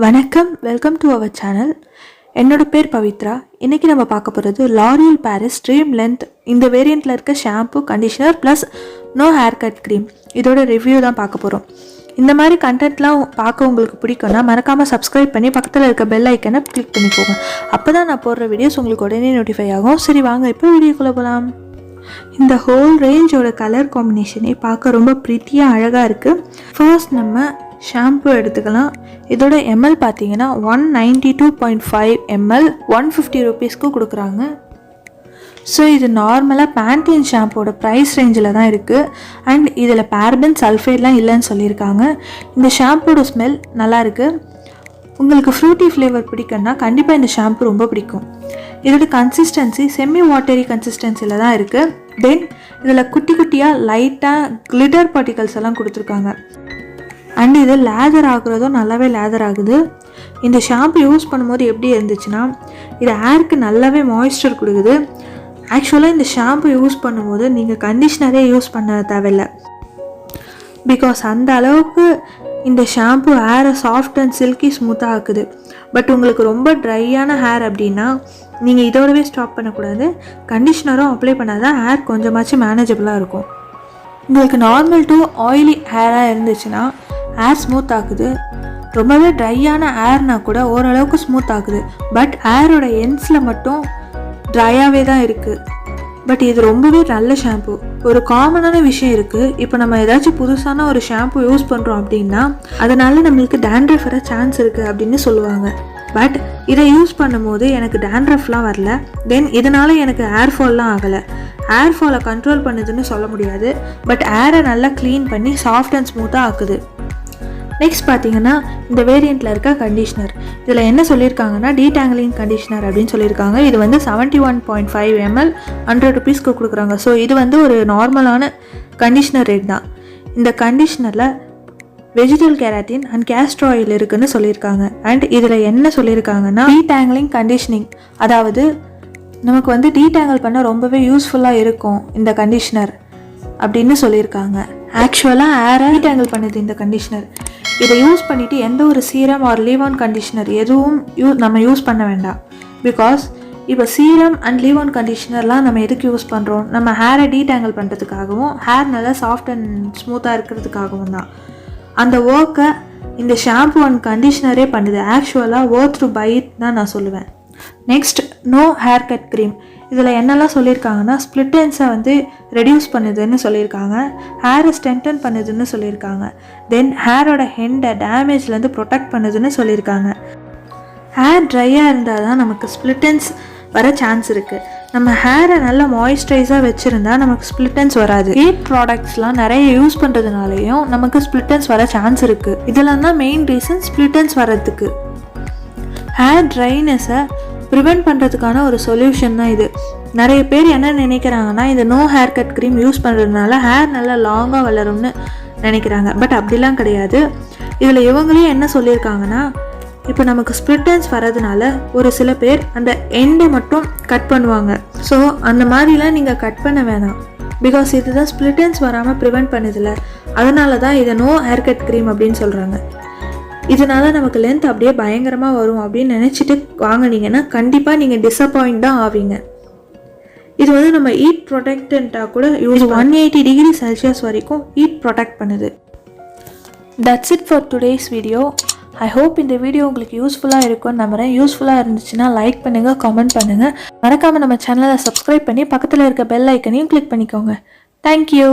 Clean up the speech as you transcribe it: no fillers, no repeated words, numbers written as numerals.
வணக்கம், welcome to our channel. என்னோட பேர் பவித்ரா. இன்றைக்கி நம்ம பார்க்க போகிறது L'Oréal Paris ஸ்ட்ரீம் லென்த் இந்த வேரியண்ட்டில் இருக்க shampoo, conditioner plus no hair cut cream இதோட ரிவ்யூ தான் பார்க்க போகிறோம். இந்த மாதிரி கண்டென்ட்லாம் பார்க்க உங்களுக்கு பிடிக்கும்னா மறக்காமல் சப்ஸ்கிரைப் பண்ணி பக்கத்தில் இருக்க பெல் ஐக்கனை கிளிக் பண்ணிக்கோங்க. அப்போ தான் நான் போடுற வீடியோஸ் உங்களுக்கு உடனே நோட்டிஃபை ஆகும். சரி வாங்க இப்போ வீடியோக்குள்ளே போகலாம். இந்த ஹோல் ரேஞ்சோட கலர் காம்பினேஷனே பார்க்க ரொம்ப ப்ரிட்டியாக அழகாக இருக்குது. ஃபர்ஸ்ட் நம்ம ஷாம்பு எடுத்துக்கலாம். இதோட எம்எல் பார்த்தீங்கன்னா 192.5 ml 150 ரூபீஸ்க்கு கொடுக்குறாங்க. ஸோ இது நார்மலாக பேண்டீன் ஷாம்போட ப்ரைஸ் ரேஞ்சில் தான் இருக்குது. அண்ட் இதில் பேரபன் சல்ஃபேட்லாம் இல்லைன்னு சொல்லியிருக்காங்க. இந்த ஷாம்போட ஸ்மெல் நல்லாயிருக்கு. உங்களுக்கு ஃப்ரூட்டி ஃப்ளேவர் பிடிக்குன்னா கண்டிப்பாக இந்த ஷாம்பு ரொம்ப பிடிக்கும். இதோட கன்சிஸ்டன்சி செமி வாட்டரி கன்சிஸ்டன்சியில் தான் இருக்குது. தென் இதில் குட்டி குட்டியாக லைட்டாக கிளிட்டர் பார்ட்டிகல்ஸ் எல்லாம் கொடுத்துருக்காங்க. அண்ட் இது லேதர் ஆகுறதும் நல்லாவே லேதர் ஆகுது. இந்த ஷாம்பு யூஸ் பண்ணும்போது எப்படி இருந்துச்சுன்னா இது ஹேருக்கு நல்லாவே மாய்ஸ்சர் கொடுக்குது. ஆக்சுவலாக இந்த ஷாம்பு யூஸ் பண்ணும்போது நீங்கள் கண்டிஷ்னரே யூஸ் பண்ண தேவையில்லை. பிகாஸ் அந்த அளவுக்கு இந்த ஷாம்பு ஹேரை சாஃப்ட் அண்ட் சில்கி ஸ்மூத்தாக ஆக்குது. பட் உங்களுக்கு ரொம்ப ட்ரையான ஹேர் அப்படின்னா நீங்கள் இதோடவே ஸ்டாப் பண்ணக்கூடாது. கண்டிஷ்னரும் அப்ளை பண்ணாதான் ஹேர் கொஞ்சமாச்சும் மேனேஜபிளாக இருக்கும். உங்களுக்கு நார்மல் டு ஆயிலி ஹேராக இருந்துச்சுன்னா ஹேர் ஸ்மூத் ஆகுது. ரொம்பவே ட்ரையான ஹேர்னால் கூட ஓரளவுக்கு ஸ்மூத் ஆகுது. பட் ஹேரோட எண்ட்ஸில் மட்டும் ட்ரையாகவே தான் இருக்குது. பட் இது ரொம்பவே நல்ல ஷாம்பு. ஒரு காமனான விஷயம் இருக்குது. இப்போ நம்ம ஏதாச்சும் புதுசான ஒரு ஷாம்பு யூஸ் பண்ணுறோம் அப்படின்னா அதனால நம்மளுக்கு டேண்ட்ரஃப் வர சான்ஸ் இருக்குது அப்படின்னு சொல்லுவாங்க. பட் இதை யூஸ் பண்ணும்போது எனக்கு டேண்ட்ரஃப்லாம் வரல. தென் இதனால் எனக்கு ஹேர் ஃபால்லாம் ஆகலை. ஹேர் ஃபாலை கண்ட்ரோல் பண்ணுதுன்னு சொல்ல முடியாது. பட் ஹேரை நல்லா க்ளீன் பண்ணி சாஃப்ட் அண்ட் ஸ்மூத்தாக ஆக்குது. நெக்ஸ்ட் பார்த்தீங்கன்னா இந்த வேரியண்ட்டில் இருக்க கண்டிஷ்னர். இதில் என்ன சொல்லியிருக்காங்கன்னா டீடாங்கிலிங் கண்டிஷ்னர் அப்படின்னு சொல்லியிருக்காங்க. இது வந்து 71.5 ml 100 ரூபீஸ்க்கு கொடுக்குறாங்க. ஸோ இது வந்து ஒரு நார்மலான கண்டிஷ்னர் ரேட் தான். இந்த கண்டிஷ்னரில் vegetal keratin and castor oil இருக்குன்னு சொல்லியிருக்காங்க. அண்ட் இதில் என்ன சொல்லியிருக்காங்கன்னா டீடாங்கிலிங் கண்டிஷனிங், அதாவது நமக்கு வந்து டீடாங்கிள் பண்ண ரொம்பவே யூஸ்ஃபுல்லாக இருக்கும் இந்த கண்டிஷ்னர் அப்படின்னு சொல்லியிருக்காங்க. ஆக்சுவலாக ஹேரை டீடாங்கிள் பண்ணுது இந்த கண்டிஷ்னர். இதை யூஸ் பண்ணிவிட்டு எந்த ஒரு serum R leave on conditioner எதுவும் நம்ம யூஸ் பண்ண வேண்டாம். பிகாஸ் இப்போ சீரம் அண்ட் லீவ் ஆன் கண்டிஷ்னர்லாம் நம்ம எதுக்கு யூஸ் பண்ணுறோம்? நம்ம ஹேரை டீடாங்கிள் பண்ணுறதுக்காகவும் ஹேர் நல்லா சாஃப்ட் அண்ட் ஸ்மூத்தாக இருக்கிறதுக்காகவும் தான். அந்த ஒர்க்கை இந்த ஷாம்பு அண்ட் கண்டிஷ்னரே பண்ணுது. ஆக்சுவலாக ஒர்த் டு பை இட் தான் நான் சொல்லுவேன். Next no hair cut cream. இதில் என்னெல்லாம் சொல்லியிருக்காங்கன்னா ஸ்ப்ளிட் எண்ட்ஸை வந்து ரெடியூஸ் பண்ணுதுன்னு சொல்லியிருக்காங்க. ஹேரை ஸ்ட்ரென்தன் பண்ணுதுன்னு சொல்லியிருக்காங்க. தென் ஹேரோட ஹெண்டை டேமேஜ்லேருந்து ப்ரொடெக்ட் பண்ணுதுன்னு சொல்லியிருக்காங்க. ஹேர் ட்ரையாக இருந்தால் தான் நமக்கு ஸ்ப்ளிட் எண்ட்ஸ் வர சான்ஸ் இருக்குது. நம்ம ஹேரை நல்லா மாய்ஸ்சரைஸாக வச்சுருந்தா நமக்கு ஸ்ப்ளிட் எண்ட்ஸ் வராது. ஹீட் ப்ராடக்ட்ஸ்லாம் நிறைய யூஸ் பண்ணுறதுனாலையும் நமக்கு ஸ்ப்ளிட் எண்ட்ஸ் வர சான்ஸ் இருக்குது. இதெல்லாம் தான் மெயின் ரீசன் ஸ்ப்ளிட் எண்ட்ஸ் வர்றதுக்கு. ஹேர் ட்ரைனஸை ப்ரிவெண்ட் பண்ணுறதுக்கான ஒரு சொல்யூஷன் தான் இது. நிறைய பேர் என்ன நினைக்கிறாங்கன்னா இந்த no hair cut cream use பண்ணுறதுனால ஹேர் நல்லா லாங்காக வளரும்னு நினைக்கிறாங்க. பட் அப்படிலாம் கிடையாது. இதில் இவங்களையும் என்ன சொல்லியிருக்காங்கன்னா இப்போ நமக்கு ஸ்ப்ளிட் எண்ட்ஸ் வரதுனால ஒரு சில பேர் அந்த எண்டை மட்டும் கட் பண்ணுவாங்க. ஸோ அந்த மாதிரிலாம் நீங்கள் கட் பண்ண வேணாம். பிகாஸ் இதுதான் ஸ்ப்ளிட் எண்ட்ஸ் வராமல் ப்ரிவெண்ட் பண்ணுதில்ல. அதனால தான் இதை நோ ஹேர் கட் க்ரீம் அப்படின்னு சொல்கிறாங்க. இதனால நமக்கு லென்த் அப்படியே பயங்கரமாக வரும் அப்படின்னு நினச்சிட்டு வாங்கினீங்கன்னா கண்டிப்பாக நீங்கள் டிசப்பாயிண்ட் தான் ஆவீங்க. இது வந்து நம்ம ஹீட் ப்ரொடெக்டண்ட்டாக கூட யூஸ் 180 டிகிரி செல்சியஸ் வரைக்கும் ஹீட் ப்ரொடெக்ட் பண்ணுது. That's it for today's video. I hope இந்த வீடியோ உங்களுக்கு யூஸ்ஃபுல்லாக இருக்கும்னு நம்புகிறேன். யூஸ்ஃபுல்லாக இருந்துச்சுன்னா லைக் பண்ணுங்கள், கமெண்ட் பண்ணுங்கள். மறக்காமல் நம்ம சேனலை சப்ஸ்கிரைப் பண்ணி பக்கத்தில் இருக்க பெல் ஐக்கனையும் கிளிக் பண்ணிக்கோங்க. தேங்க்யூ.